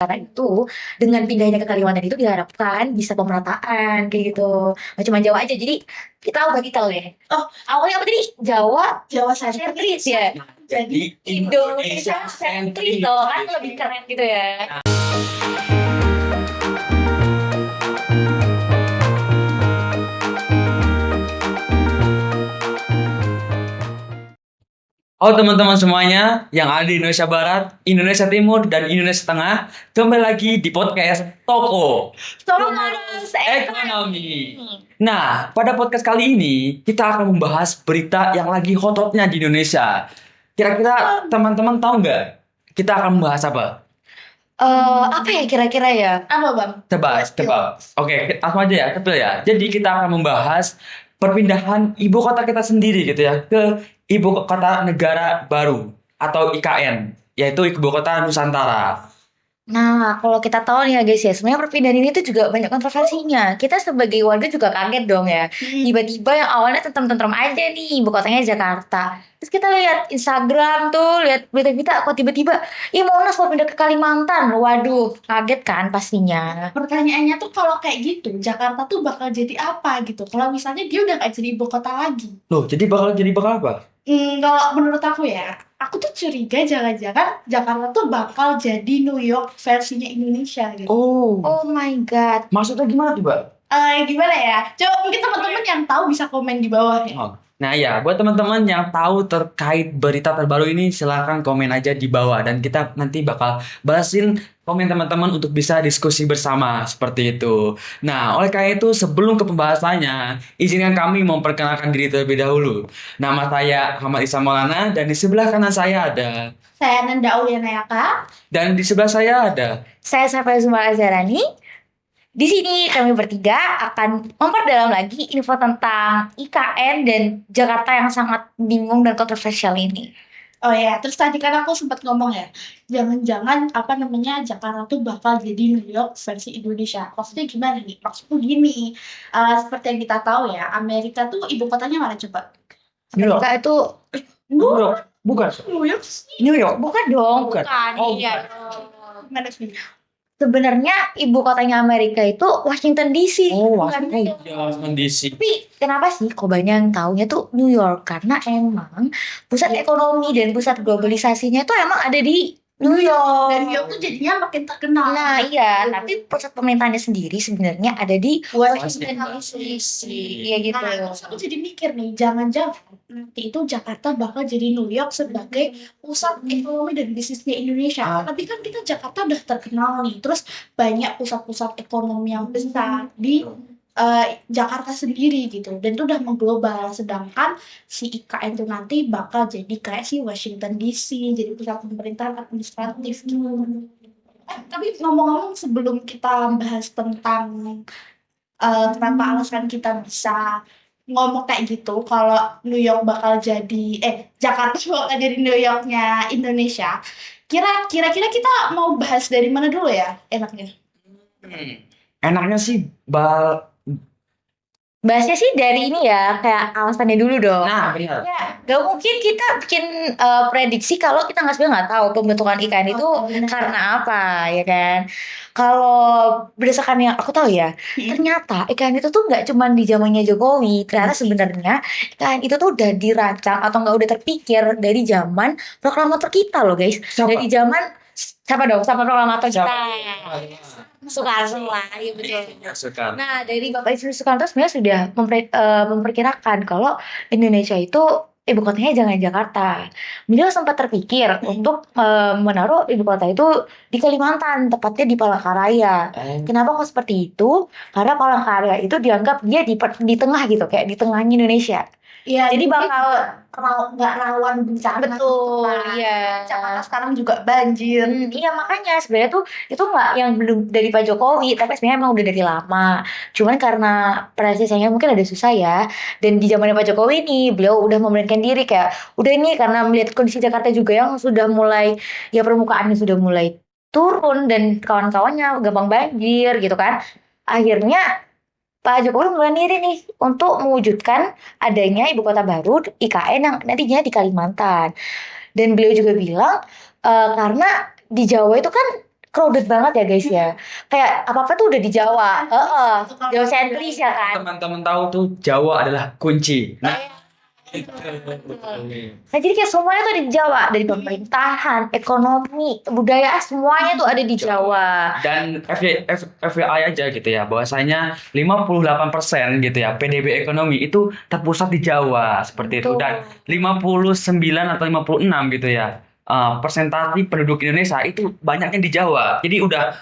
Karena itu dengan pindahnya ke Kalimantan itu diharapkan bisa pemerataan kayak gitu. Nggak cuma Jawa aja. Jadi kita bagi tahu deh. Oh, awalnya apa tadi? Jawa sentris ya. Jadi Indonesia sentris loh, kan lebih keren gitu ya. Halo teman-teman semuanya yang ada di Indonesia Barat, Indonesia Timur, dan Indonesia Tengah. Kembali lagi di podcast Toko Thomas Ekonomi. Nah, pada podcast kali ini kita akan membahas berita yang lagi hot-hotnya di Indonesia. Kira-kira teman-teman tahu nggak? Kita akan membahas apa? Apa ya kira-kira ya? Apa bang? Tebak. Oke, langsung aja ya, tebel ya. Jadi kita akan membahas perpindahan ibu kota kita sendiri gitu ya ke ibu kota negara baru atau IKN, yaitu ibu kota Nusantara. Nah, kalau kita tahu nih ya guys ya, sebenarnya perpindahan ini tuh juga banyak kontroversinya. Kita sebagai warga juga kaget dong ya. Tiba-tiba yang awalnya tentrem-tentrem aja nih, ibu kotanya Jakarta. Terus kita lihat Instagram tuh, lihat berita-berita, kok tiba-tiba, ih Monas mau pindah ke Kalimantan. Waduh, kaget kan pastinya. Pertanyaannya tuh kalau kayak gitu, Jakarta tuh bakal jadi apa gitu? Kalau misalnya dia udah nggak jadi ibu kota lagi. Loh, jadi bakal apa? Kalau menurut aku ya, aku tuh curiga jangan-jangan Jakarta tuh bakal jadi New York versinya Indonesia gitu. Oh my God. Maksudnya gimana tuh, Mbak? Gimana ya? Coba mungkin teman-teman yang tahu bisa komen di bawah ya. Oh. Nah ya, buat teman-teman yang tahu terkait berita terbaru ini, silahkan komen aja di bawah dan kita nanti bakal balasin komen teman-teman untuk bisa diskusi bersama seperti itu. Nah, oleh karena itu sebelum ke pembahasannya, izinkan kami memperkenalkan diri terlebih dahulu. Nama saya Ahmad Isa Maulana dan di sebelah kanan saya ada, Saya Nanda Auliana Yaka. dan di sebelah saya ada. Saya Safira Zumar Azharani. Di sini kami bertiga akan memperdalam lagi info tentang IKN dan Jakarta yang sangat bingung dan kontroversial ini. Oh ya, terus tadi kan aku sempat ngomong ya, jangan-jangan Jakarta tuh bakal jadi New York versi Indonesia. Maksudnya gimana nih? Maksudku gini, seperti yang kita tahu ya, Amerika tuh ibu kotanya mana coba? New York. Amerika itu New York. Bukan. New York sih. New York. bukan dong, Bukan. bukan. Oh, Iya bukan. dong. Gimana sih? Sebenarnya ibu kotanya Amerika itu Washington DC. Oh, bukan New York. Washington DC. Tapi kenapa sih kok banyak yang taunya tuh New York? Karena emang pusat ekonomi dan pusat globalisasinya itu emang ada di New York. Dan New York tuh jadinya makin terkenal. Nah iya, tapi pusat pemerintahannya sendiri sebenarnya ada di Washington DC. Iya gitu. Nah, terus aku jadi mikir nih, jangan-jangan nanti itu Jakarta bakal jadi New York sebagai pusat ekonomi dan bisnisnya Indonesia. Tapi kan kita Jakarta udah terkenal nih, terus banyak pusat-pusat ekonomi yang besar di Jakarta sendiri gitu, dan itu udah mengglobal. Sedangkan si IKN itu nanti bakal jadi kayak si Washington DC, jadi pusat pemerintahan administratif gitu. Tapi ngomong-ngomong sebelum kita bahas tentang kenapa alasan kita bisa ngomong kayak gitu kalau New York bakal jadi Jakarta bakal jadi New Yorknya Indonesia, kira-kira kita mau bahas dari mana dulu ya enaknya? Enaknya sih Bahasnya sih dari ini ya, kayak alasannya dulu dong. Nah, benar. Ya, gak mungkin kita bikin prediksi kalau kita sebenarnya nggak tahu pembentukan IKN itu karena apa, ya kan? Kalau berdasarkan yang aku tahu ya, ternyata IKN itu tuh nggak cuma di zamannya Jokowi. Ternyata sebenarnya IKN itu tuh udah dirancang atau nggak udah terpikir dari zaman proklamator kita loh guys. Siapa? Dari zaman siapa dong? Sama proklamator kita. Siapa? Soekarno lah, iya betul. Suka. Nah, dari Bapak Ibu Soekarno sebenarnya sudah memperkirakan kalau Indonesia itu ibu kotanya jangan Jakarta. Beliau sempat terpikir untuk menaruh ibu kota itu di Kalimantan, tepatnya di Palangkaraya. Kenapa kok seperti itu? Karena Palangkaraya itu dianggap dia di tengah gitu, kayak di tengahnya Indonesia. Iya, Jadi bakal nggak rawan bencana. betul, Nah, iya. Jakarta sekarang juga banjir. Iya makanya sebenarnya tuh itu nggak yang belum dari Pak Jokowi, tapi sebenarnya emang udah dari lama. Cuman karena presisinya mungkin ada susah ya. Dan di zamannya Pak Jokowi nih, beliau udah memberanikan diri kayak udah ini karena melihat kondisi Jakarta juga yang sudah mulai ya permukaannya sudah mulai turun dan kawan-kawannya gampang banjir gitu kan. Akhirnya Pak Jokowi mulai diri nih untuk mewujudkan adanya ibu kota baru IKN yang nantinya di Kalimantan. Dan beliau juga bilang karena di Jawa itu kan crowded banget ya guys ya. Kayak apa-apa tuh udah di Jawa. Heeh. Jawa sentris ya kan. Teman-teman tahu tuh Jawa adalah kunci. Nah, itu. Nah jadi kayak semuanya tuh ada di Jawa. Dari pemerintahan, ekonomi, budaya, semuanya tuh ada di Jawa. Dan FYI aja gitu ya, bahwasanya 58% gitu ya PDB ekonomi itu terpusat di Jawa seperti itu, Betul. dan 59 atau 56 gitu ya persentase penduduk Indonesia itu banyaknya di Jawa. Jadi udah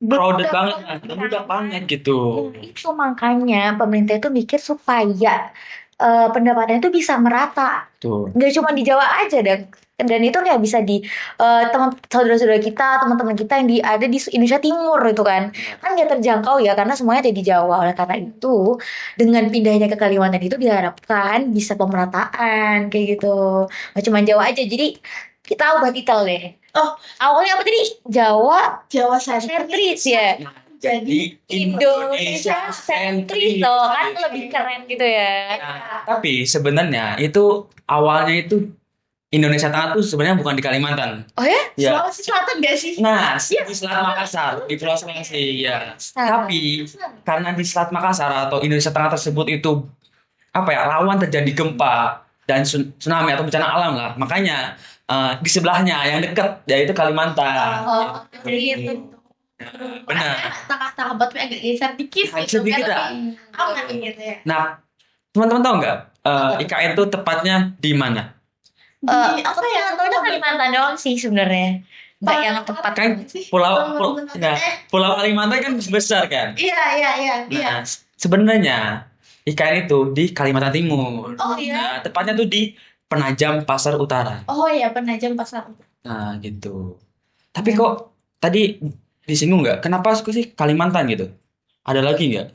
crowded banget, udah banget gitu. Nah, itu makanya pemerintah itu mikir supaya pendapatannya itu bisa merata. Tuh. Nggak cuma di Jawa aja dan itu kayak bisa di teman saudara-saudara kita, teman-teman kita yang ada di Indonesia Timur itu kan nggak terjangkau ya karena semuanya ada di Jawa. Oleh karena itu dengan pindahnya ke Kalimantan itu diharapkan bisa pemerataan kayak gitu. Nggak cuma Jawa aja. Jadi kita ubah titel deh. Oh, Awalnya apa tadi? Jawa sentris. sentris ya. Jadi Indonesia sentris loh kan lebih keren gitu ya. Nah, tapi sebenarnya itu awalnya itu Indonesia Tengah tuh sebenarnya bukan di Kalimantan. Oh ya? Ya. Sulawesi Selatan gak sih? Nah, di Selat Makassar, di Pulau Sulawesi, ya. Tapi karena di Selat Makassar atau Indonesia Tengah tersebut itu apa ya, rawan terjadi gempa dan tsunami atau bencana alam lah. Makanya di sebelahnya yang dekat yaitu Kalimantan. Oh, Jadi gitu. Benar. Tengah-tengah batu agak geser dikit Geser gitu dikit, kan. ah. Aman gitu ya. Nah, teman-teman tahu nggak IKN itu tepatnya di mana? Aku tuh yang tahu Kalimantan doang sih sebenarnya. Nggak yang tepat Kan Pulau Kalimantan kan besar kan? Iya. Nah, sebenarnya IKN itu di Kalimantan Timur. Oh iya. Nah, tepatnya tuh di Penajam Pasar Utara. Oh iya, Penajam Pasar. Nah, gitu. Tapi kok tadi disinggung nggak? Kenapa sih Kalimantan gitu? Ada lagi nggak?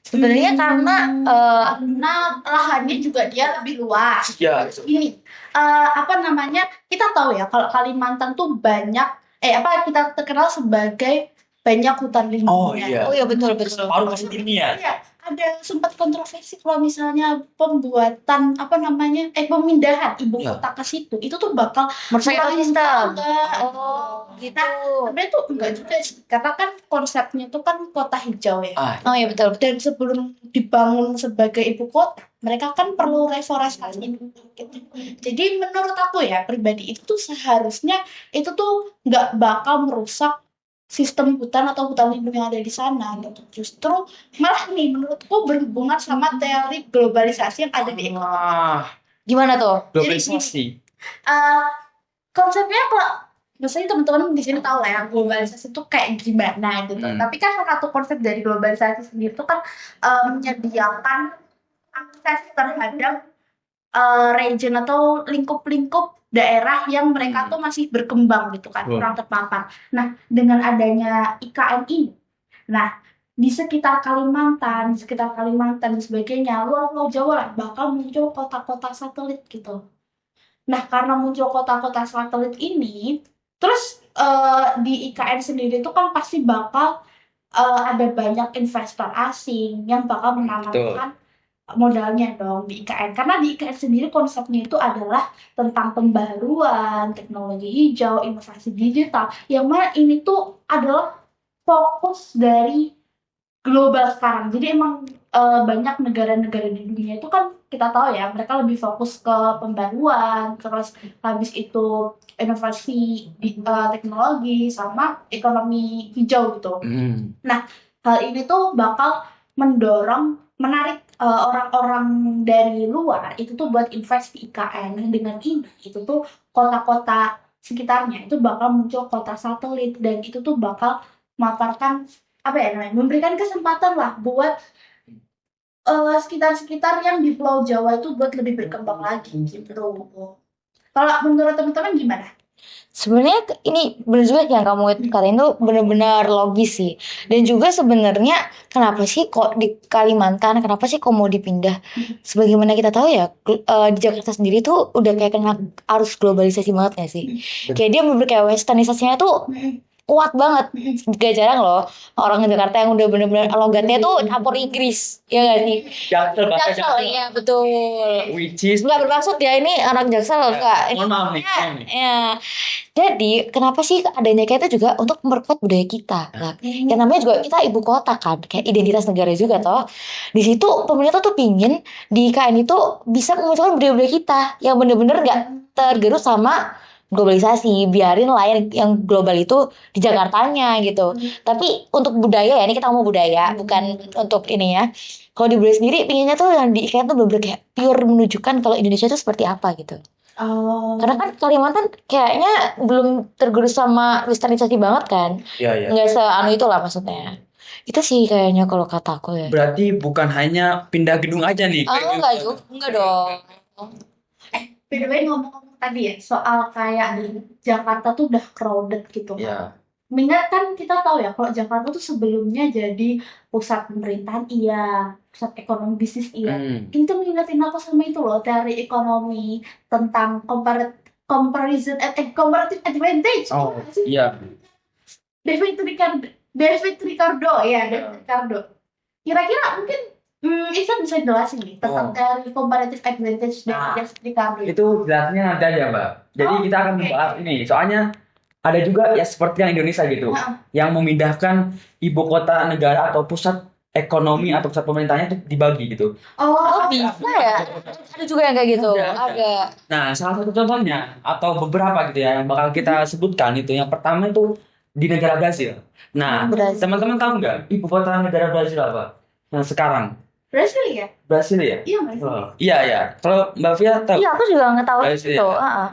sebenarnya karena Karena lahannya juga dia lebih luas. Ya. Ini apa namanya? Kita tahu ya kalau Kalimantan tuh banyak kita terkenal sebagai banyak hutan lindung. Oh iya. oh ya betul. Paru masih dunia. Iya, ada sempat kontroversi kalau misalnya pembuatan pemindahan ibu Ya. kota ke situ itu tuh bakal Merusak ekosistem. enggak. Oh gitu. Sebenarnya tuh enggak juga sih, karena kan konsepnya tuh kan kota hijau ya. Oh ya betul. Dan sebelum dibangun sebagai ibu kota, mereka kan perlu reforestasi dulu gitu. Jadi menurut aku ya pribadi itu tuh seharusnya itu tuh nggak bakal merusak sistem hutan atau hutan lindung yang ada di sana gitu. Justru malah nih menurutku berhubungan sama teori globalisasi yang ada di Wah, Gimana tuh? globalisasi. konsepnya kalau biasanya teman-teman di sini tahu lah ya globalisasi itu kayak gimana gitu. Tapi kan salah satu konsep dari globalisasi sendiri itu kan menyediakan akses terhadap region atau lingkup-lingkup daerah yang mereka tuh masih berkembang gitu kan, kurang terpapar. Nah, dengan adanya IKN ini, nah di sekitar Kalimantan dan sebagainya, luar Jawa lah bakal muncul kota-kota satelit gitu. Nah, karena muncul kota-kota satelit ini, terus di IKN sendiri itu kan pasti bakal ada banyak investor asing yang bakal menanamkan modalnya dong di IKN. Karena di IKN sendiri konsepnya itu adalah tentang pembaruan, teknologi hijau, inovasi digital. Yang mana ini tuh adalah fokus dari global sekarang. Jadi emang banyak negara-negara di dunia itu kan kita tahu ya, mereka lebih fokus ke pembaruan, terus habis itu inovasi teknologi sama ekonomi hijau gitu. Nah, hal ini tuh bakal menarik orang-orang dari luar itu tuh buat invest di IKN. Dengan ini itu tuh kota-kota sekitarnya itu bakal muncul kota satelit dan itu tuh bakal memaparkan memberikan kesempatan lah buat sekitar-sekitar yang di Pulau Jawa itu buat lebih berkembang lagi gitu. Kalau menurut teman-teman gimana? Sebenarnya ini benar juga yang kamu katain tuh benar-benar logis sih. Dan juga sebenarnya kenapa sih kok di Kalimantan, kenapa sih kok mau dipindah? Sebagaimana kita tahu ya, di Jakarta sendiri tuh udah kayak kena arus globalisasi banget gak sih? Kayak dia kayak westernisasinya tuh kuat banget. Gak jarang loh orang Jakarta yang udah bener-bener logatnya tuh campur Inggris, ya gak sih? Jaksel, bahasa Jaksel, Jaksel. ya betul. Which is Nggak bermaksud ya ini orang Jaksel, enggak. mohon maaf nih, mohon nih. Ya, jadi kenapa sih adanya kayak itu juga untuk memperkuat budaya kita lah. Yang namanya juga kita ibu kota kan, kayak identitas negara juga toh. Di situ pemerintah tuh pingin di IKN itu bisa memunculkan budaya-budaya kita yang bener-bener nggak tergerus sama globalisasi. Biarin lah yang global itu di Jakartanya gitu. Tapi untuk budaya ya, ini kita ngomong budaya, bukan untuk ini ya. Kalau di budaya sendiri pinginnya tuh yang di IKN tuh bener-bener kayak pure menunjukkan kalau Indonesia itu seperti apa gitu. Oh. Karena kan Kalimantan kayaknya belum tergerus sama westernisasi banget kan. Iya. Nggak seanu itu lah maksudnya. Itu sih kayaknya kalau kata aku ya. Berarti bukan hanya pindah gedung aja nih. Enggak juga, enggak dong. By the way, ngomong-ngomong tadi ya soal kayak di Jakarta tuh udah crowded gitu. Ya. Mengingat kan kita tahu ya kalau Jakarta tuh sebelumnya jadi pusat pemerintahan iya, pusat ekonomi bisnis iya. Ini tuh mengingatin aku sama itu loh, teori ekonomi tentang comparative advantage. Oh, Apa sih? iya. David Ricardo ya, David Ricardo. Kira-kira mungkin Ihsan bisa jelasin nih tentang teori comparative advantage dari David Ricardo. Itu jelasnya nanti aja, Mbak. Jadi kita akan membahas ini. Soalnya ada juga ya seperti yang Indonesia gitu, yang memindahkan ibu kota negara atau pusat ekonomi atau pusat pemerintahnya itu dibagi gitu. Oh, bisa ya? Ada juga yang kayak gitu. Ada. Nah, salah satu contohnya atau beberapa gitu ya yang bakal kita sebutkan itu. Yang pertama itu di negara Brasil. Nah, Brasil. teman-teman tahu nggak ibu kota negara Brasil apa? Nah, sekarang Brasil ya? Brasil ya? Iya Mas. Oh, iya ya. Kalau Mbak Fia tahu? Iya, aku juga nggak tahu Brasil itu.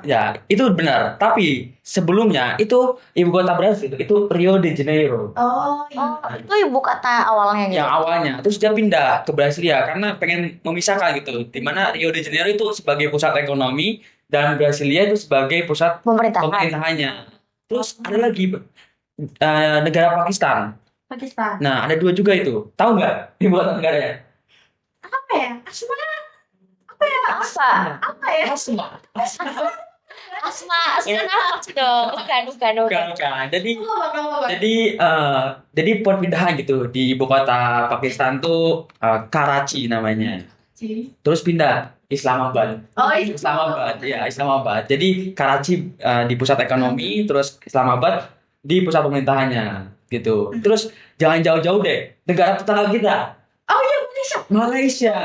ya, itu benar. Tapi sebelumnya itu ibu kota Brasil itu Rio de Janeiro. Oh, iya. Oh, itu ibu kata awalnya gitu. Yang awalnya terus dia pindah ke Brasilia karena pengen memisahkan gitu. Di mana Rio de Janeiro itu sebagai pusat ekonomi dan Brasilia itu sebagai pusat pemerintahannya. Terus ada lagi negara Pakistan. Pakistan. Nah, ada dua juga itu. Tahu nggak ibu kota negaranya? Apa ya? Asma. Apa ya? Asma. Asma nafas dong. Bukan. Bukan. Jadi Apa? jadi perpindahan gitu di ibu kota Pakistan tuh Karachi namanya. Terus pindah Islamabad. Oh, iya. Islamabad, ya Islamabad. Jadi Karachi di pusat ekonomi, terus Islamabad di pusat pemerintahannya gitu. Terus jangan jauh-jauh deh, negara tetangga kita, Oh iya, Malaysia. Malaysia.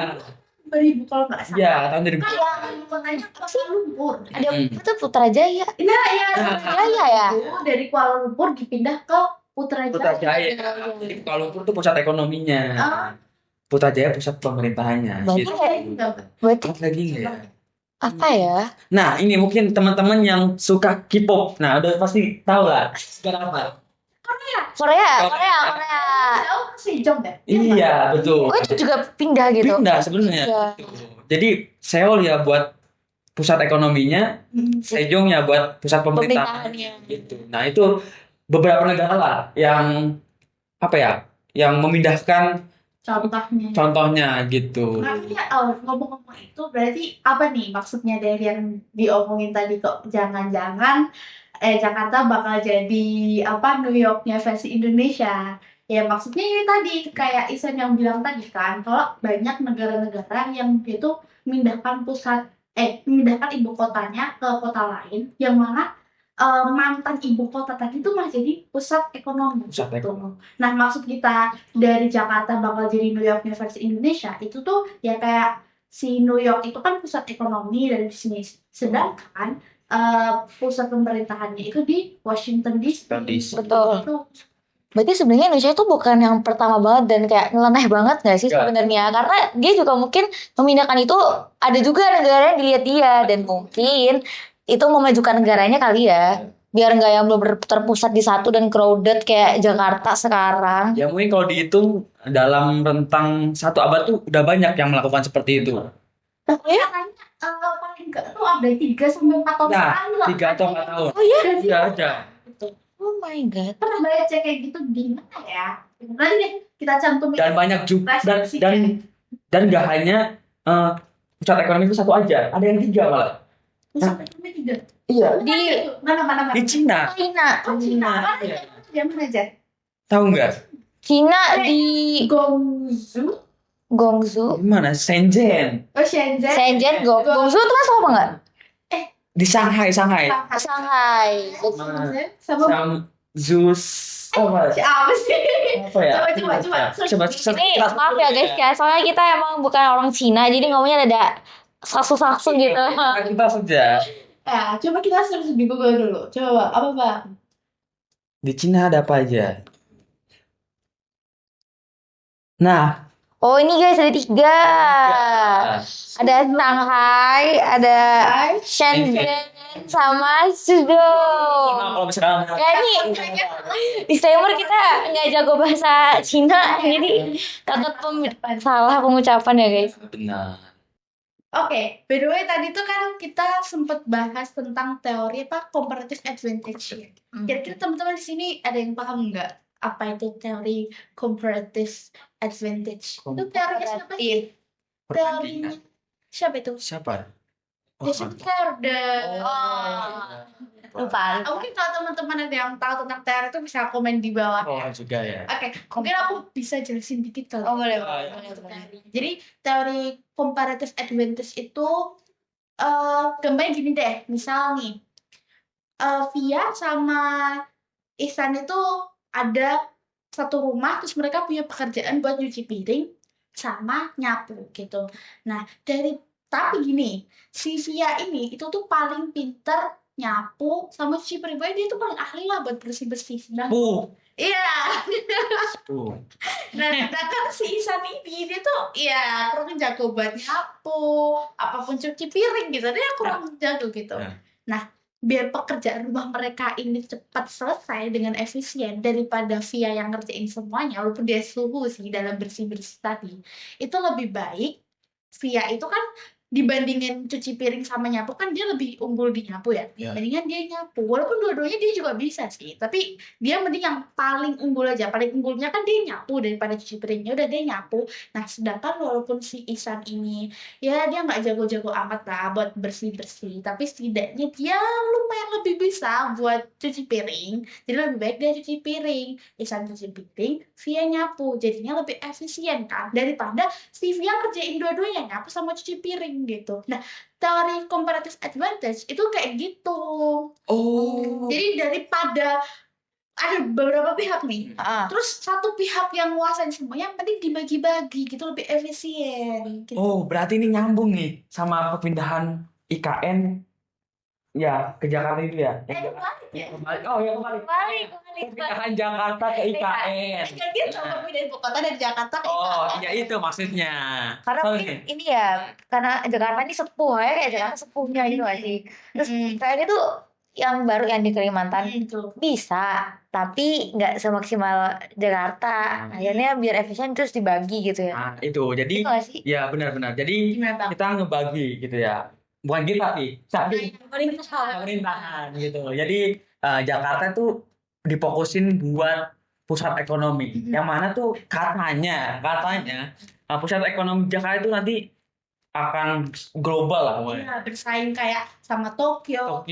2000 kalau nggak salah. Ya, tahun 2000. Yang kotanya Kuala Lumpur. Ada itu Putrajaya. Nah, ya. Putrajaya ya. Dari Kuala Lumpur dipindah ke Putrajaya. Putrajaya. Jadi Kuala Lumpur tuh pusat ekonominya. Putrajaya pusat pemerintahannya. Berarti Gitu. Berarti Apa lagi nggak ya? apa ya? Nah, ini mungkin teman-teman yang suka K-pop. Nah, udah pasti tahu lah. Sekarang apa? Korea. Jauh ke Sejong deh. Iya, betul. Oh, itu juga pindah gitu. Pindah sebenarnya. Iya. Jadi Seoul ya buat pusat ekonominya, Sejong ya buat pusat pemerintahannya. Gitu. Nah, itu beberapa negara lah yang apa ya? Yang memindahkan contohnya gitu. Makanya ngomong-ngomong itu berarti apa nih maksudnya dari yang diomongin tadi kok jangan-jangan Jakarta bakal jadi apa New Yorknya versi Indonesia. Ya maksudnya ini tadi kayak Ihsan yang bilang tadi kan kalau banyak negara-negara yang itu memindahkan ibu kotanya ke kota lain yang mana mantan ibu kota tadi itu malah jadi pusat ekonomi. Nah maksud kita dari Jakarta bakal jadi New Yorknya versi Indonesia itu tuh ya kayak si New York itu kan pusat ekonomi dan bisnis, sedangkan pusat pemerintahannya itu di Washington DC. Betul. Berarti sebenarnya Indonesia itu bukan yang pertama banget dan kayak nyeleneh banget nggak sih sebenarnya? Karena dia juga mungkin memindahkan itu ada juga negara yang dilihat dia dan mungkin itu memajukan negaranya kali ya, biar nggak yang belum terpusat di satu dan crowded kayak Jakarta sekarang. Ya mungkin kalau dihitung dalam rentang 1 abad tuh udah banyak yang melakukan seperti itu. Ya? Paling nggak tuh ada 3-4 tahun sekali lah. 3 atau 4 tahun. Oh iya? Udah ada. Oh my god. Pernah baca kayak gitu di mana ya? Nanti deh kita cantumin. Dan banyak juga dan nggak hanya pusat ekonomi itu satu aja, ada yang 3 malah. Pusat ekonomi 3. Iya. Di Mana? Di Cina. China. Cina. Iya. zaman aja. Tahu nggak? Cina di Guangzhou, Guangzhou. Gimana? Shenzhen. Shenzhen, Shenzhen, Guangzhou itu masuk apa nggak? Di Shanghai. Shanghai. Shenzhen sama Sama Zeus. Apa? apa sih? Apa ya? Coba. Ini maaf ya guys ya, soalnya kita emang bukan orang Cina, jadi ngomongnya ada saksu-saksu gitu. Kita saja. Ya, coba kita search di Google dulu. Coba apa Pak? Di Cina ada apa aja? Nah, Oh ini guys ada 3. Ada Shanghai, ada Shenzhen, sama Suzhou. kalau misalkan Ya ini disclaimer kita nggak jago bahasa Cina, jadi takut salah pengucapan ya guys. benar. Oke, by the way tadi tuh kan kita sempat bahas tentang teori apa comparative advantage. Kira-kira teman-teman di sini ada yang paham nggak apa itu teori comparative advantage? Itu teorinya siapa sih? Teorinya siapa itu? Siapa? Jason Furman. Lupa. Mungkin kalau teman-teman ada yang tahu tentang teori itu bisa komen di bawah. Oh, juga ya. Oke, mungkin aku bisa jelasin dikit kali. Oh boleh. Jadi teori comparative advantage itu gambarnya gini deh, misal nih Via sama Ihsan itu ada satu rumah, terus mereka punya pekerjaan buat nyuci piring sama nyapu gitu. Nah tapi gini, si Via ini itu tuh paling pinter nyapu sama cuci piring. Pokoknya dia tuh paling ahli lah buat bersih-bersih. Iya. Nah, sedangkan si Ihsan ini dia tuh ya kurang jago buat nyapu, apapun cuci piring gitu. Dia kurang jago gitu. Nah, biar pekerjaan rumah mereka ini cepat selesai dengan efisien daripada Via yang ngerjain semuanya, walaupun dia suhu sih dalam bersih-bersih tadi, itu lebih baik Via itu kan dibandingin cuci piring sama nyapu kan dia lebih unggul di nyapu ya. Mendingan dia nyapu. Walaupun dua-duanya dia juga bisa sih, tapi dia mending yang paling unggul aja. Paling unggulnya kan dia nyapu daripada cuci piringnya. Udah dia nyapu. Nah, sedangkan walaupun si Ihsan ini ya dia nggak jago-jago amat lah buat bersih-bersih, tapi setidaknya dia lumayan lebih bisa buat cuci piring. Jadi lebih baik dia cuci piring. Ihsan cuci piring, Via nyapu. Jadinya lebih efisien kan daripada si Via kerjain dua-duanya nyapu sama cuci piring gitu. Nah, teori comparative advantage itu kayak gitu. Jadi daripada ada beberapa pihak nih, terus satu pihak yang nguasain semuanya, mending dibagi-bagi gitu lebih efisien. Gitu. Oh, berarti ini nyambung nih sama perpindahan IKN ya ke Jakarta itu ya? Kembali. Oh ya kembali. Perpindahan Jakarta ke IKN. Kan dia coba pindahin ibu kota dari Jakarta ke IKN. Oh, ya itu maksudnya. Karena mungkin ini ya, karena Jakarta ini sepuh ya, kayak Jakarta sepuhnya gitu gak sih. Terus IKN itu yang baru yang di Kalimantan bisa, tapi nggak semaksimal Jakarta. Akhirnya biar efisien terus dibagi gitu ya. Nah, itu. Jadi Itu nggak sih? ya benar-benar. Jadi Gimana, Bang? kita ngebagi gitu ya. Bukan kita sih, tapi pemerintahan gitu. Jadi Jakarta tuh difokusin buat pusat ekonomi. Yang mana tuh katanya pusat ekonomi Jakarta itu nanti akan global lah pokoknya. Ya, bersaing kayak sama Tokyo,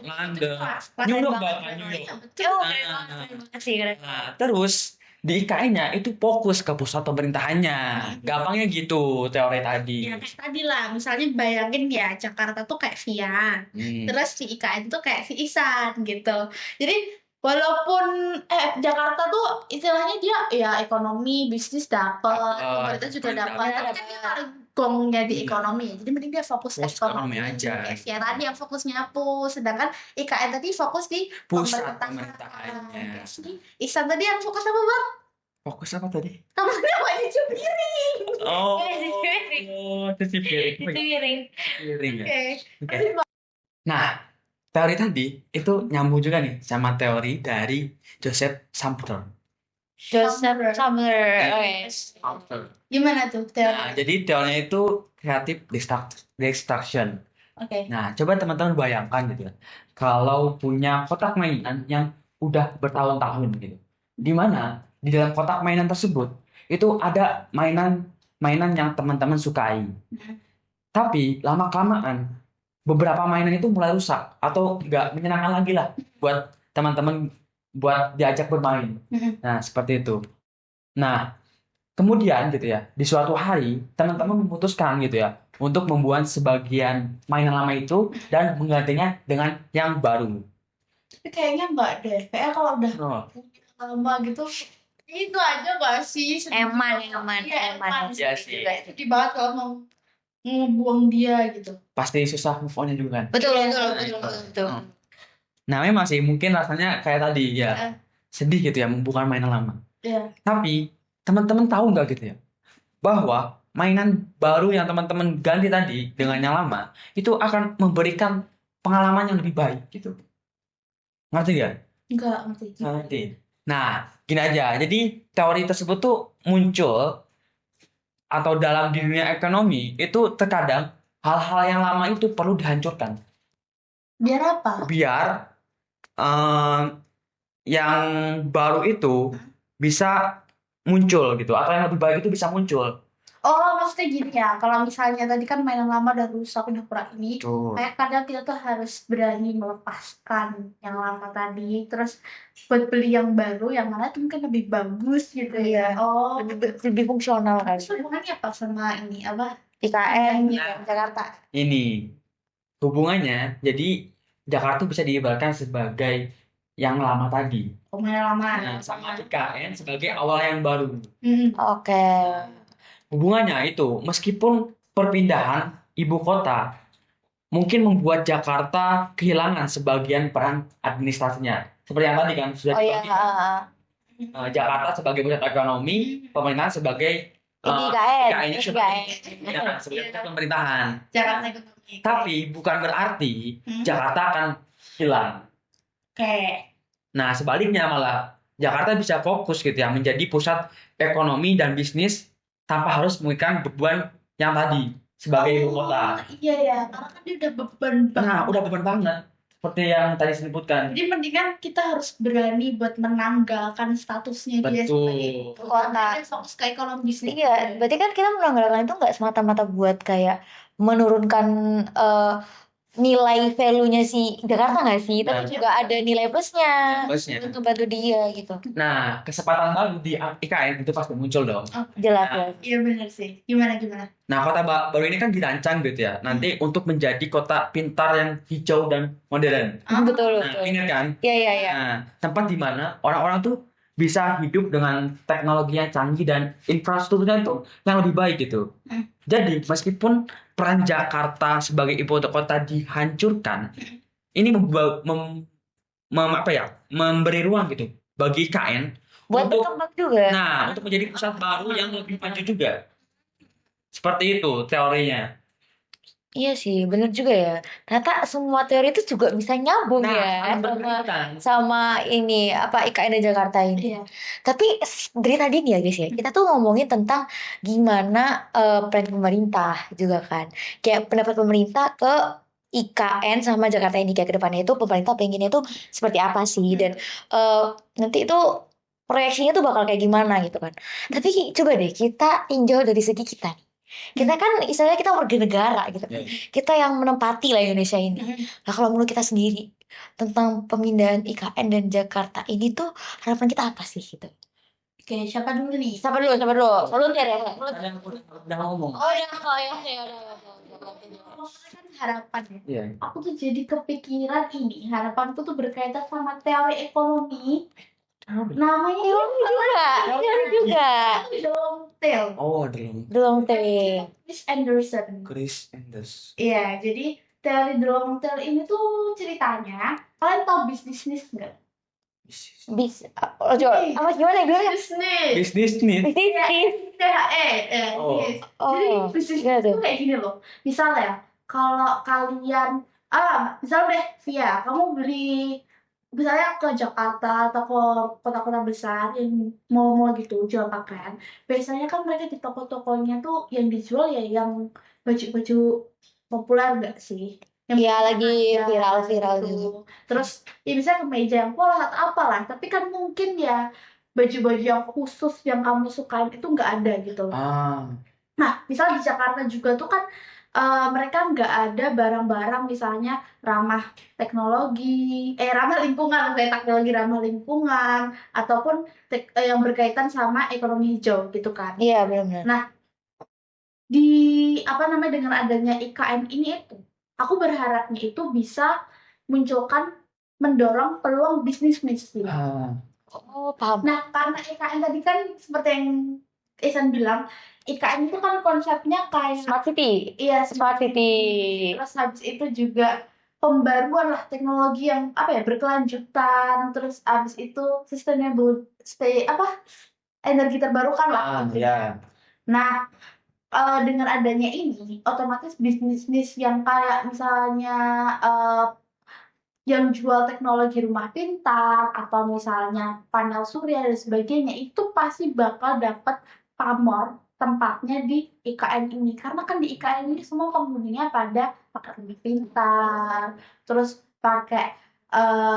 London, Kelas New York banget. bahkan New York. Betul. Keren banget sih, keren. Nah, terus di IKN-nya itu fokus ke pusat pemerintahannya. Gampangnya gitu teori tadi. Ya kayak tadi lah, misalnya bayangin ya Jakarta tuh kayak Via, terus si IKN tuh kayak si Ihsan gitu. Jadi walaupun Jakarta tuh istilahnya dia ya ekonomi, bisnis dapat, pemerintah juga dapat, tapi kan dia paling gongnya di ekonomi, jadi mending dia fokus ekonomi aja. Ya tadi yang fokus nyapu, sedangkan IKN tadi fokus di Pusat pemerintahannya. Ihsan tadi yang fokus apa Bang? Fokus apa tadi? Namanya buat cuci piring. Oh, cuci piring. piring ya. Oke. Nah, teori tadi itu nyambung juga nih sama teori dari Joseph Sumter. Sumter. Gimana tuh teori? Nah, jadi teorinya itu creative destruction. Oke. Nah, coba teman-teman bayangkan gitu ya. Kalau punya kotak mainan yang udah bertahun-tahun gitu. Di mana di dalam kotak mainan tersebut itu ada mainan yang teman-teman sukai. Tapi lama-kelamaan beberapa mainan itu mulai rusak atau nggak menyenangkan lagi lah buat teman-teman buat diajak bermain. Mm-mm. Nah, seperti itu. Nah, kemudian gitu ya, di suatu hari teman-teman memutuskan gitu ya untuk membuat sebagian mainan lama itu dan menggantinya dengan yang baru. Tapi kayaknya enggak deh. Kayak kalau udah Oh, lama gitu itu aja gak sih sedih Eman, banget. eman, Iya, eman. eman Iya sedih sih. juga. Sedih banget kalau mau ngebuang dia gitu. pasti susah move on-nya juga kan. Betul, Iya. betul, betul, betul, betul. Hmm. Nah, memang sih mungkin rasanya kayak tadi ya, Heeh. sedih gitu ya bukan mainan lama. Iya. Tapi teman-teman tahu nggak gitu ya, bahwa mainan baru yang teman-teman ganti tadi dengan yang lama itu akan memberikan pengalaman yang lebih baik gitu. Ngerti nggak? Enggak ngerti. Ngerti. Nah, gini aja. Jadi teori tersebut tuh muncul atau dalam di dunia ekonomi itu terkadang hal-hal yang lama itu perlu dihancurkan Biar apa? biar eh, yang baru itu bisa muncul gitu atau yang lebih baik itu bisa muncul. Oh, maksudnya gini ya. Kalau misalnya tadi kan mainan lama udah rusak, udah kurang ini. Tuh. Kayak kadang kita tuh harus berani melepaskan yang lama tadi. Terus buat beli yang baru, yang mana tuh mungkin lebih bagus gitu ya. Iya. Oh, Lebih fungsional kan. terus hubungannya apa sama ini? Apa? IKN Iya. Jakarta. Ini hubungannya jadi Jakarta bisa diibaratkan sebagai yang lama tadi. Oh, mainan lama. Nah, sama IKN sebagai awal yang baru. Hmm. Oke. Hubungannya itu meskipun perpindahan ibu kota mungkin membuat Jakarta kehilangan sebagian peran administrasinya. Seperti yang tadi kan sudah Oh iya, dibagi. Jakarta sebagai pusat ekonomi, pemerintahan sebagai ini IKN, IKN-nya sebagai pusat pemerintahan. Jakarta ekonomi. Tapi bukan berarti Jakarta akan hilang. Oke. Nah, sebaliknya malah Jakarta bisa fokus gitu ya menjadi pusat ekonomi dan bisnis tanpa harus memikirkan beban yang tadi sebagai ibu kota. Iya ya, karena kan dia udah beban Nah, banget. udah beban banget. Seperti yang tadi disebutkan. Jadi mendingan kita harus berani buat menanggalkan statusnya dia Betul. sebagai Kota. Dia fokus ke ekonomi bisnis. Iya, berarti kan kita menanggalkan itu nggak semata-mata buat kayak menurunkan nilai value-nya si Jakarta nggak sih? Tapi Nah. juga ada nilai plusnya Plusnya. untuk membantu dia gitu. Nah, kesempatan baru di IKN itu pasti muncul dong. Jelas, Nah. jelas. Iya benar sih. Gimana? Nah, kota baru ini kan dirancang gitu ya. Nanti untuk menjadi kota pintar yang hijau dan modern. Betul, Nah, betul. ingat kan? Iya, iya, iya. Nah, tempat di mana orang-orang tuh bisa hidup dengan teknologi yang canggih dan infrastrukturnya itu yang lebih baik gitu. Jadi, meskipun peran Jakarta sebagai ibu kota dihancurkan, ini memberi ruang gitu bagi IKN Buat untuk berkembang juga. untuk menjadi pusat baru yang lebih maju juga. Seperti itu teorinya. Iya sih, bener juga ya. Ternyata semua teori itu juga bisa nyambung ya saling sama berkaitan. sama ini apa IKN Jakarta ini. Iya. Tapi dari tadi nih ya guys ya, kita tuh ngomongin tentang gimana peran pemerintah juga kan. Kayak pendapat pemerintah ke IKN sama Jakarta ini kayak ke depannya itu pemerintah pengennya tuh seperti apa sih dan nanti itu proyeksinya tuh bakal kayak gimana gitu kan. Tapi coba deh kita tinjau dari segi kita nih. Kita kan istilahnya kita warga negara gitu kan. Kita yang menempati lah Indonesia ini. Nah kalau menurut kita sendiri tentang pemindahan IKN dan Jakarta ini tuh harapan kita apa sih gitu? Oke, siapa dulu nih? Siapa dulu? Volunteer ya? Ada yang udah ngomong. Oh ya, udah. Maksudnya kan harapan ya. Iya. Aku tuh jadi kepikiran ini. Harapanku tuh berkaitan sama teori ekonomi. Namanya Teori juga. Long-tail. Oh, The Long tail. Chris Anderson. Chris Enders. Iya, jadi teori the long tail ini tuh ceritanya, kalian tahu bisnis nggak? Bis. Coba. Apa gimana ya? Bisnis. Bisnis nih. Bisnis. THE. Oh. Yes. Jadi Oh. bisnis Gimana itu tuh? kayak gini loh. Misalnya, kalau kalian, misalnya deh, Via, kamu beli, misalnya ke Jakarta atau ke kota-kota besar yang mau gitu jual pakaian, biasanya kan mereka di toko-tokonya tuh yang dijual ya yang baju-baju populer nggak sih? Iya, lagi ya, viral gitu. Terus ya bisa kemeja yang polos atau apalah, tapi kan mungkin ya baju-baju yang khusus yang kamu sukain itu nggak ada gitu loh. Ah. Nah, misal di Jakarta juga tuh kan mereka nggak ada barang-barang misalnya ramah teknologi, ramah lingkungan, kayak teknologi ramah lingkungan, ataupun yang berkaitan sama ekonomi hijau gitu kan. Iya, benar-benar. Nah, di apa namanya dengan adanya IKN ini itu, aku berharapnya itu bisa mendorong peluang bisnis nih. Ah, Oh, paham. Nah, karena IKN tadi kan seperti yang Ihsan bilang, IKN itu kan konsepnya kayak Smart City. iya Smart City. terus habis itu juga pembaruan lah teknologi yang apa ya berkelanjutan, terus habis itu sustainable energi terbarukan lah. ya. Nah, dengan adanya ini, otomatis bisnis-bisnis yang kayak misalnya eh, yang jual teknologi rumah pintar atau misalnya panel surya dan sebagainya itu pasti bakal dapat pamor tempatnya di IKN ini karena kan di IKN ini semua penghuninya pada pakai rumah pintar terus pakai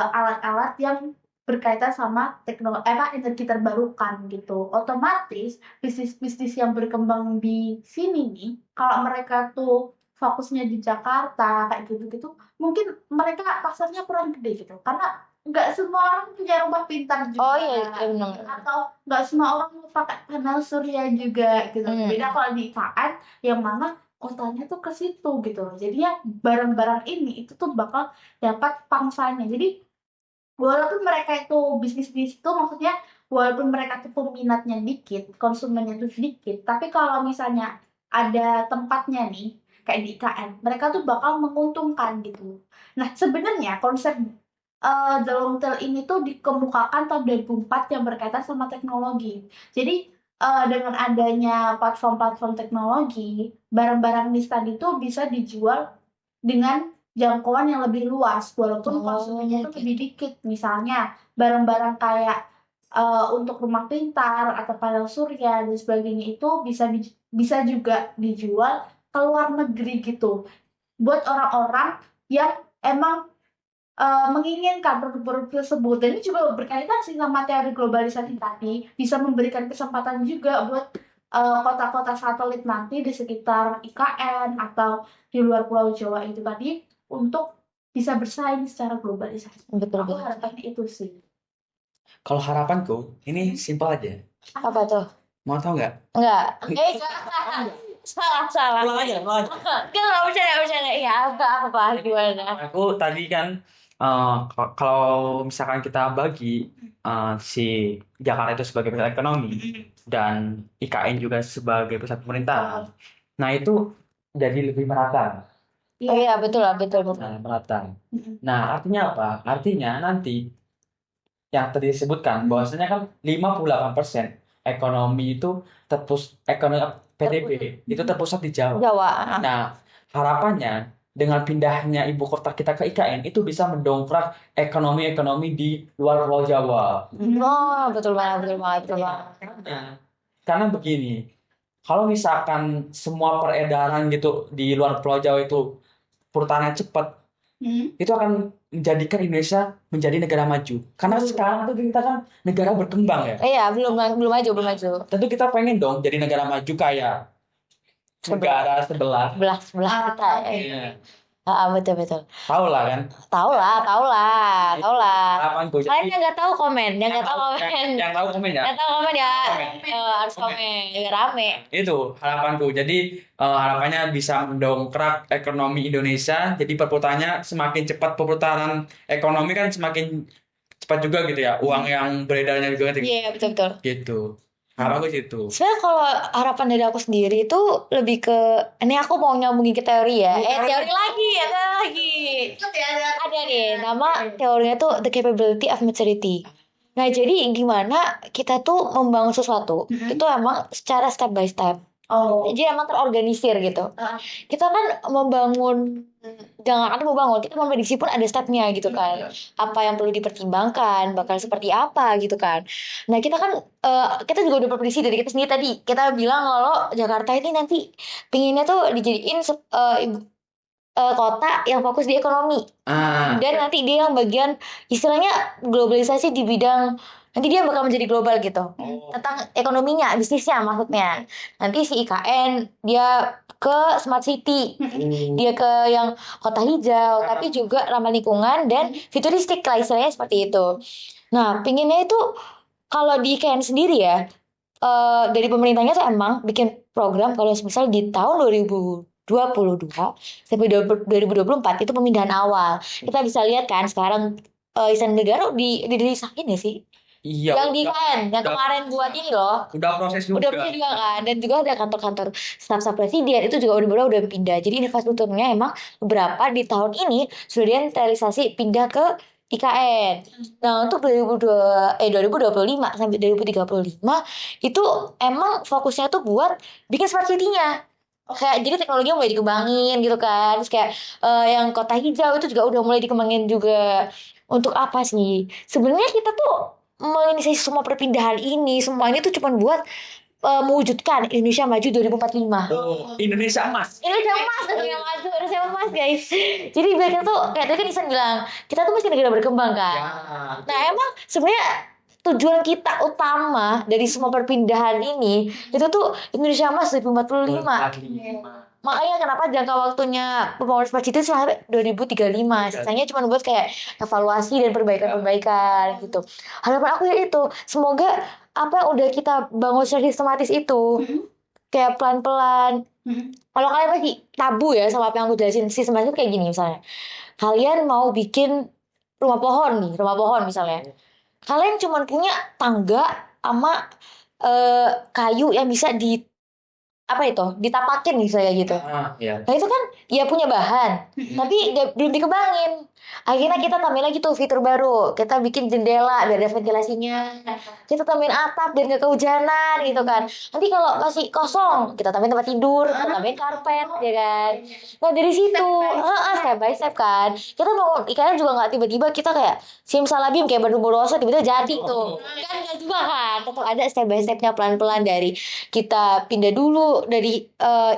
alat-alat yang berkaitan sama energi terbarukan gitu otomatis bisnis-bisnis yang berkembang di sini nih kalau mereka tuh fokusnya di Jakarta kayak gitu-gitu mungkin mereka pasarnya kurang gede gitu karena nggak semua orang punya rumah pintar juga Oh iya, benar. atau nggak semua orang mau pakai panel surya juga gitu beda kalau di IKN yang mana kotanya tuh ke situ gitu jadinya barang-barang ini itu tuh bakal dapat pangsanya jadi walaupun mereka itu bisnis di situ maksudnya walaupun mereka tuh peminatnya dikit konsumennya tuh sedikit tapi kalau misalnya ada tempatnya nih kayak di IKN mereka tuh bakal menguntungkan gitu nah sebenarnya konsep The Long Tail ini tuh dikemukakan tahun 2004 yang berkaitan sama teknologi jadi dengan adanya platform-platform teknologi barang-barang instan itu bisa dijual dengan jangkauan yang lebih luas walaupun konsumennya itu lebih dikit misalnya barang-barang kayak untuk rumah pintar atau panel surya dan sebagainya itu bisa juga dijual ke luar negeri gitu buat orang-orang yang emang menginginkan produk-produk tersebut dan ini juga berkaitan sih sama teori globalisasi tadi bisa memberikan kesempatan juga buat kota-kota satelit nanti di sekitar IKN atau di luar Pulau Jawa itu tadi untuk bisa bersaing secara globalisasi. Betul, Aku betul. harapannya itu sih. Kalau harapanku ini simpel aja. Apa tuh? Mau tahu nggak? Enggak. Jangan. Salah. Ulang aja. Enggak bercanda. Ya, apa gimana? Aku tadi kan kalau misalkan kita bagi si Jakarta itu sebagai pusat ekonomi dan IKN juga sebagai pusat pemerintahan, nah itu jadi lebih merata. Oh iya, betul lah, betul. Nah, merata. Nah, artinya apa? Artinya nanti yang tadi disebutkan bahwasanya kan 58% ekonomi itu ekonomi PDB itu terpusat di Jawa. Jawa. Nah, harapannya dengan pindahnya ibu kota kita ke IKN itu bisa mendongkrak ekonomi-ekonomi di luar Pulau Jawa. Oh, betul banget. Karena begini, kalau misalkan semua peredaran gitu di luar Pulau Jawa itu putarannya cepat, itu akan menjadikan Indonesia menjadi negara maju. Karena sekarang tuh kita kan negara berkembang ya. Iya, belum maju. Tentu kita pengen dong jadi negara maju kayak negara sebelah. Sebelah kita. Iya. Betul. Tahu lah kan? Tahu lah. Harapanku. Kalian yang nggak tahu komen, Yang tahu komen ya. Yang tahu komen ya, Komen. harus komen, biar rame. Itu harapanku. Jadi harapannya bisa mendongkrak ekonomi Indonesia. Jadi perputarannya semakin cepat perputaran ekonomi kan semakin cepat juga gitu ya. Uang yang beredarnya juga Iya, betul. gitu. Harapanku situ. Sebenarnya kalau harapan dari aku sendiri itu lebih ke ini aku mau nyambungin ke teori ya. Teori lagi. Ada nih, nama teorinya tuh the capability of maturity. Nah, jadi gimana kita tuh membangun sesuatu itu emang secara step by step. Jadi emang terorganisir gitu. Kita kan kita memprediksi pun ada stepnya gitu kan. Apa yang perlu dipertimbangkan, bakal seperti apa gitu kan. Nah, kita juga udah prediksi dari kita sendiri tadi. Kita bilang kalau Jakarta ini nanti pinginnya tuh dijadiin kota yang fokus di ekonomi. Dan nanti dia yang bagian istilahnya globalisasi di bidang nanti dia bakal menjadi global gitu. Tentang ekonominya, bisnisnya maksudnya. Nanti si IKN dia ke smart city. Dia ke yang kota hijau, tapi juga ramah lingkungan dan futuristik lah istilahnya seperti itu. Nah, pinginnya itu kalau di IKN sendiri ya, dari pemerintahnya tuh emang bikin program kalau misal di tahun 2022 sampai 2024 itu pemindahan awal. Kita bisa lihat kan sekarang Istana Negara didirisakin ya sih? Iya, Yang di kan, yang udah, kemarin buat ini loh. udah proses Udah juga. pindah juga kan, dan juga ada kantor-kantor staf-staf presiden itu juga udah pindah. Jadi infrastrukturnya emang beberapa di tahun ini sudah direalisasi pindah ke IKN. Nah untuk 2025 sampai 2035 itu emang fokusnya tuh buat bikin smart city-nya. Kayak jadi teknologinya mulai dikembangin gitu kan. Terus kayak yang kota hijau itu juga udah mulai dikembangin juga. Untuk apa sih? Sebenarnya kita tuh menginisiasi semua perpindahan ini, semua ini tuh cuma buat mewujudkan Indonesia Maju 2045. Oh, Indonesia emas. Indonesia emas, Indonesia maju, Indonesia emas guys. Jadi biar kita tuh kayak tadi kan Isan bilang, kita tuh masih negara berkembang kan. Ya. Nah emang sebenarnya tujuan kita utama dari semua perpindahan ini itu tuh Indonesia emas 2045. Makanya kenapa jangka waktunya pembangunan smart city sampai 2035. Sisanya cuma buat kayak evaluasi dan perbaikan-perbaikan gitu. Harapan aku ya itu, semoga apa yang udah kita bangun secara sistematis itu kayak pelan-pelan. Kalau kalian masih tabu ya sama apa yang aku jelasin, sistematis itu kayak gini misalnya. Kalian mau bikin rumah pohon nih, rumah pohon misalnya. Kalian cuma punya tangga sama kayu yang bisa apa itu ditapakin misalnya gitu. Ya. Nah itu kan ya punya bahan, tapi belum dikembangin. Akhirnya kita tambahin lagi tuh fitur baru. Kita bikin jendela biar ada ventilasinya. Kita tambahin atap biar nggak kehujanan gitu kan. Nanti kalau masih kosong, kita tambahin tempat tidur, kita tambahin karpet, ya kan. Nah dari situ, step by step kan. Kita mau ikannya juga nggak tiba-tiba kita kayak simsalabim kayak Bandung Bondowoso tiba-tiba jadi tuh. Kan nggak juga kan. Tetap ada step by stepnya pelan-pelan dari kita pindah dulu dari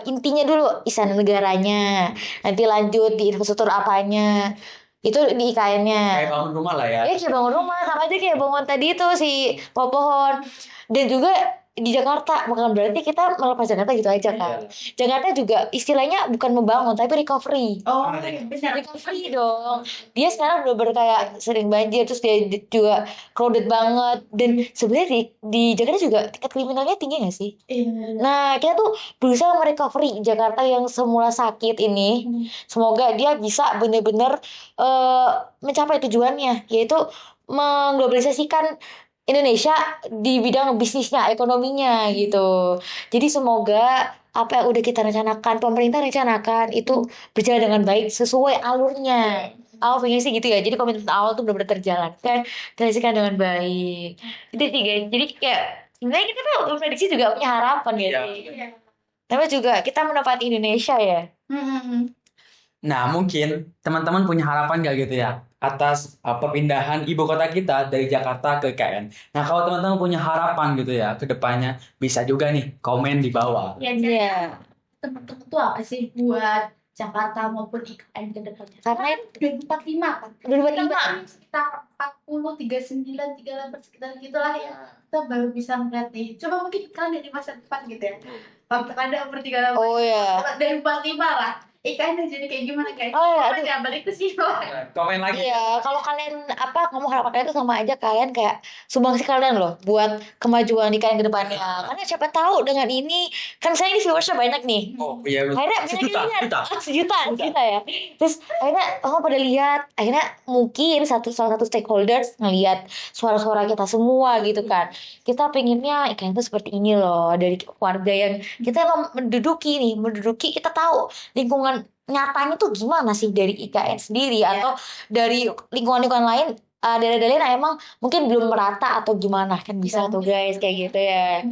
intinya dulu Istana Negaranya, nanti lanjut di infrastruktur apanya itu di IKN-nya. Kayak bangun rumah lah ya. Ya kayak bangun rumah sama aja kayak bangun tadi itu si pohon. Dan juga di Jakarta bukan berarti kita melepas Jakarta gitu aja kan. Jakarta juga istilahnya bukan membangun tapi recovery. Oh, benar. Recovery dong. Dia sekarang udah kayak sering banjir terus dia juga crowded banget dan sebenarnya di Jakarta juga tingkat kriminalnya tinggi gak sih? Nah kita tuh berusaha merecovery Jakarta yang semula sakit ini. Semoga dia bisa benar-benar mencapai tujuannya yaitu mengglobalisasikan Indonesia di bidang bisnisnya, ekonominya gitu. Jadi semoga apa yang udah kita rencanakan, pemerintah rencanakan itu berjalan dengan baik sesuai alurnya. Aku pengen sih gitu ya. Jadi komitmen awal tuh benar-benar terjalankan, terrealisasikan dengan baik. Jadi sih guys. Jadi kayak sebenarnya kita tuh prediksi juga punya harapan ya sih. Tapi juga kita menempati Indonesia ya. Nah, mungkin teman-teman punya harapan gak gitu ya atas perpindahan ibu kota kita dari Jakarta ke IKN. Nah, kalau teman-teman punya harapan gitu ya ke depannya bisa juga nih komen di bawah. Iya. Teman-teman tuh apa sih buat Jakarta maupun IKN ke depannya? Karena 2045 kan. 2045 sekitar 40, 39, 38 sekitar gitulah ya. Kita baru bisa ngeliat nih. Coba mungkin kalian dari masa depan gitu ya. Kalau ada umur 38. Oh ya. Dari 45 lah. IKN udah jadi kayak gimana guys? Oh ya, Komen ya, balik ke sini lah. Komen lagi. Iya, kalau kalian ngomong harapan kalian itu sama aja kalian kayak sumbangsi kalian loh buat kemajuan di kalian ke depannya. Karena siapa tahu dengan ini kan saya ini viewersnya banyak nih. Oh iya. Akhirnya bisa Sejuta, lihat juta. sejuta ya. Terus akhirnya pada lihat, akhirnya mungkin salah satu stakeholders ngelihat suara-suara kita semua gitu kan. Kita pengennya ikan itu seperti ini loh dari warga yang kita emang menduduki kita tahu lingkungan nyatanya tuh gimana sih dari IKN sendiri atau dari lingkungan-lingkungan lain daerah-daerah lain yang emang mungkin belum merata atau gimana kan bisa tuh guys kayak gitu ya.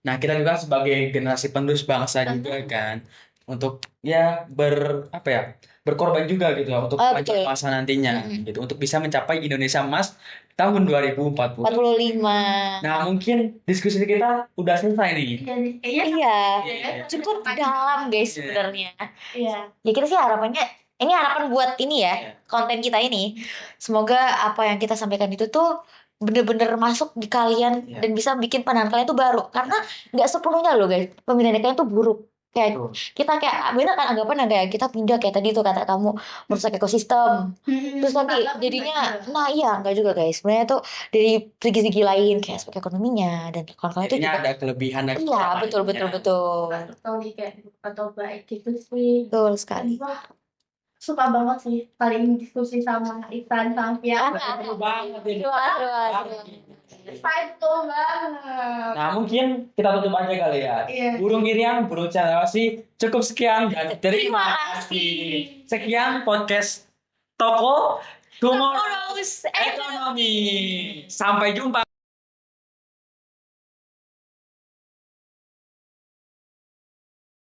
Nah, kita juga sebagai generasi penerus bangsa juga kan untuk ya berkorban juga gitu ya untuk betul. masa nantinya gitu untuk bisa mencapai Indonesia Emas tahun 2040. 45. Nah, mungkin diskusi kita udah selesai nih. Iya. Cukup dalam guys sebenarnya. Iya. Ya kita sih harapannya ini harapan buat ini ya konten kita ini. Semoga apa yang kita sampaikan itu tuh bener-bener masuk di kalian dan bisa bikin pandangan kalian tuh baru karena nggak sepenuhnya loh guys pemindahan IKN itu buruk. Kayak Tuh. kita kayak bener kan anggapan kayak kita pindah kayak tadi tuh kata kamu merusak ekosistem. Terus nanti Padahal jadinya, enggak juga. nah iya enggak juga guys. Sebenarnya tuh dari segi-segi lain kayak aspek ekonominya dan kawan-kawan itu Jadinya juga. ada kelebihan dan Iya betul betul kekurangannya. betul. Atau nih kayak atau baik gitu sih. Betul sekali. Wah, suka banget sih kali ini diskusi sama Isan sama Pia. Seru banget ini. Terima kasih, terima kasih. Insightful banget. Nah, mungkin kita tutup aja kali ya. Iya. Burung Irian, burung Cendrawasih, cukup sekian dan terima Terima kasih. Sekian podcast Toko Tomorrow Tomorrow's Ekonomi. Sampai jumpa.